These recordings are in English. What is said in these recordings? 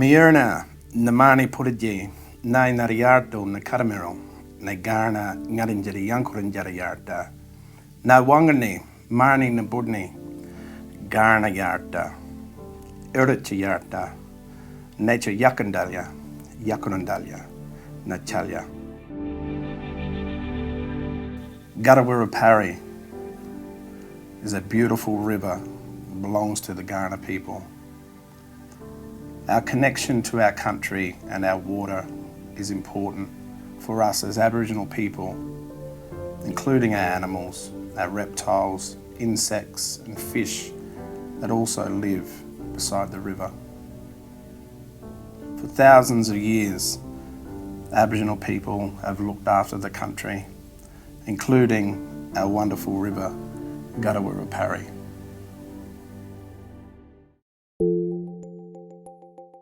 Kaurna, Namani Puriji, Nai Nariarto, Nakaramero, Nagarna, Narinjari Yankurinjari Yarta, Nawangani, Marni Nabudni, Garna Yarta, Urichi Yarta, Nature Yakandalya, Yakunandalya, Nachalya. Biodiversity is a beautiful river that belongs to the Kaurna people. Our connection to our country and our water is important for us as Aboriginal people, including our animals, our reptiles, insects and fish that also live beside the river. For thousands of years, Aboriginal people have looked after the country, including our wonderful river, Biodiversity.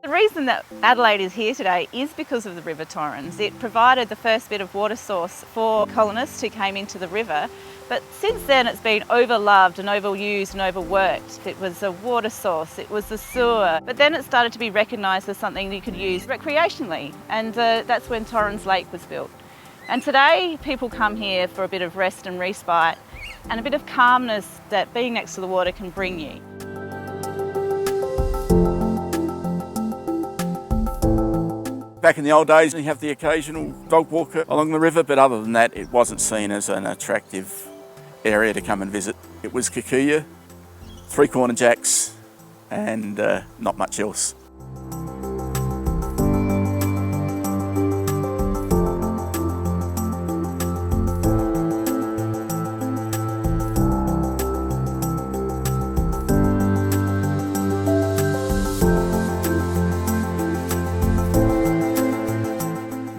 The reason that Adelaide is here today is because of the River Torrens. It provided the first bit of water source for colonists who came into the river, but since then it's been overloved and overused and overworked. It was a water source, it was the sewer, but then it started to be recognised as something you could use recreationally, and that's when Torrens Lake was built. And today people come here for a bit of rest and respite and a bit of calmness that being next to the water can bring you. Back in the old days, you have the occasional dog walker along the river, but other than that, it wasn't seen as an attractive area to come and visit. It was kikuyu, 3 corner jacks, and not much else.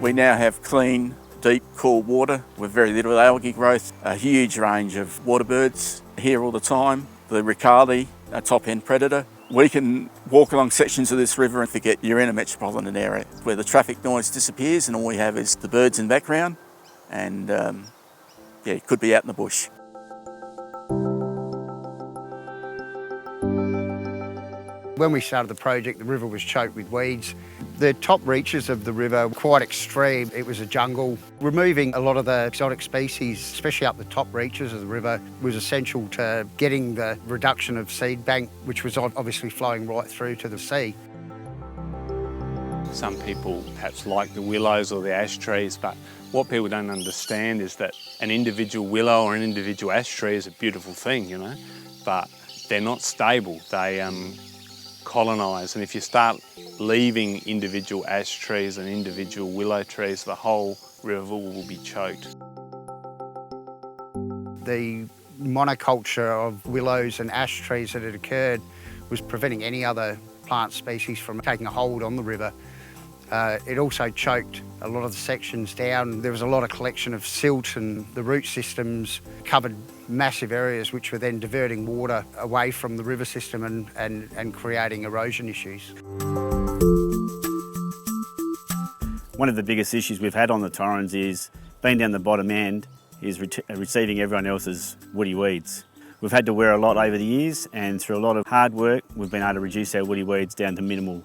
We now have clean, deep, cool water with very little algae growth, a huge range of water birds here all the time. The riccardi, a top-end predator. We can walk along sections of this river and forget you're in a metropolitan area where the traffic noise disappears and all we have is the birds in the background and yeah, it could be out in the bush. When we started the project, the river was choked with weeds. The top reaches of the river were quite extreme. It was a jungle. Removing a lot of the exotic species, especially up the top reaches of the river, was essential to getting the reduction of seed bank, which was obviously flowing right through to the sea. Some people perhaps like the willows or the ash trees, but what people don't understand is that an individual willow or an individual ash tree is a beautiful thing, you know, but they're not stable. They colonise, and if you start leaving individual ash trees and individual willow trees, the whole river will be choked. The monoculture of willows and ash trees that had occurred was preventing any other plant species from taking a hold on the river. It also choked a lot of the sections down. There was a lot of collection of silt and the root systems covered massive areas which were then diverting water away from the river system and creating erosion issues. One of the biggest issues we've had on the Torrens is being down the bottom end is receiving everyone else's woody weeds. We've had to wear a lot over the years, and through a lot of hard work we've been able to reduce our woody weeds down to minimal.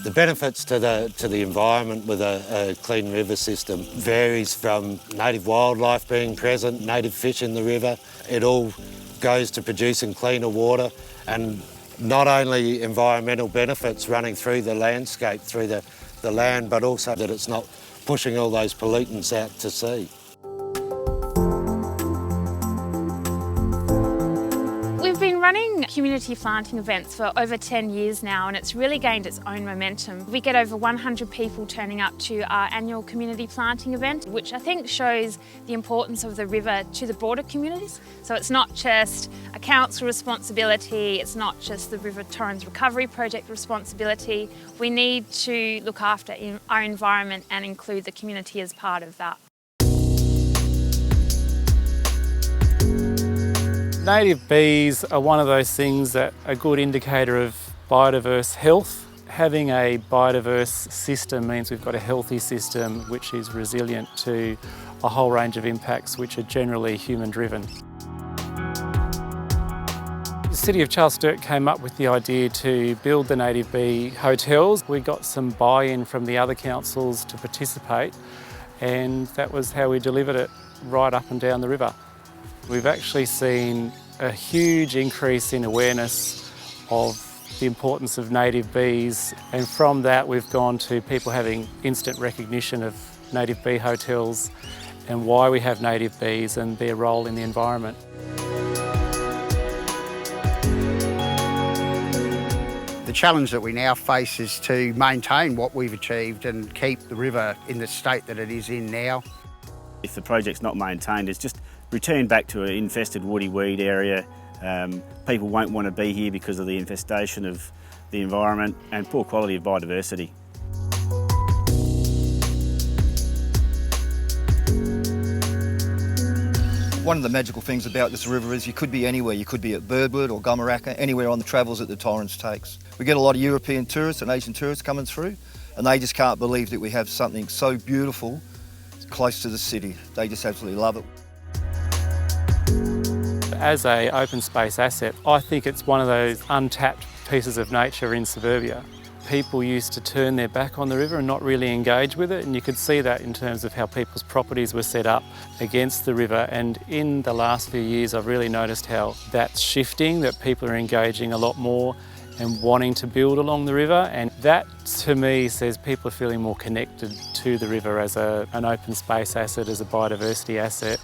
The benefits to the environment with a clean river system varies from native wildlife being present, native fish in the river. It all goes to producing cleaner water, and not only environmental benefits running through the landscape, through the land, but also that it's not pushing all those pollutants out to sea. We've been running community planting events for over 10 years now, and it's really gained its own momentum. We get over 100 people turning up to our annual community planting event, which I think shows the importance of the river to the broader communities. So it's not just a council responsibility, it's not just the River Torrens Recovery Project responsibility. We need to look after our environment and include the community as part of that. Native bees are one of those things that are a good indicator of biodiverse health. Having a biodiverse system means we've got a healthy system which is resilient to a whole range of impacts which are generally human driven. City of Charles Sturt came up with the idea to build the native bee hotels. We got some buy-in from the other councils to participate, and that was how we delivered it right up and down the river. We've actually seen a huge increase in awareness of the importance of native bees, and from that we've gone to people having instant recognition of native bee hotels and why we have native bees and their role in the environment. The challenge that we now face is to maintain what we've achieved and keep the river in the state that it is in now. If the project's not maintained, it's just returned back to an infested woody weed area. People won't want to be here because of the infestation of the environment and poor quality of biodiversity. One of the magical things about this river is you could be anywhere. You could be at Birdwood or Gomorraka, anywhere on the travels that the Torrens takes. We get a lot of European tourists and Asian tourists coming through, and they just can't believe that we have something so beautiful close to the city. They just absolutely love it. As an open space asset, I think it's one of those untapped pieces of nature in suburbia. People used to turn their back on the river and not really engage with it, and you could see that in terms of how people's properties were set up against the river. And in the last few years I've really noticed how that's shifting, that people are engaging a lot more and wanting to build along the river, and that to me says people are feeling more connected to the river as an open space asset, as a biodiversity asset.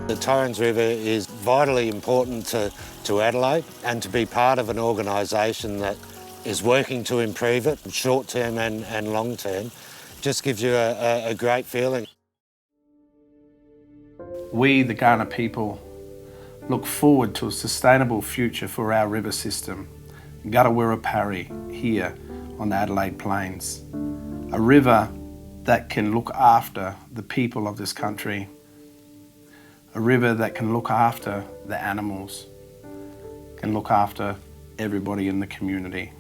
The Torrens River is vitally important to Adelaide, and to be part of an organisation that is working to improve it, short term and long term, just gives you a great feeling. We, the Kaurna people, look forward to a sustainable future for our river system, Gutawira Parry, here on the Adelaide Plains. A river that can look after the people of this country, a river that can look after the animals, can look after everybody in the community.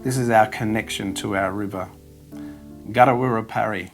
This is our connection to our river. Gutawira Parry.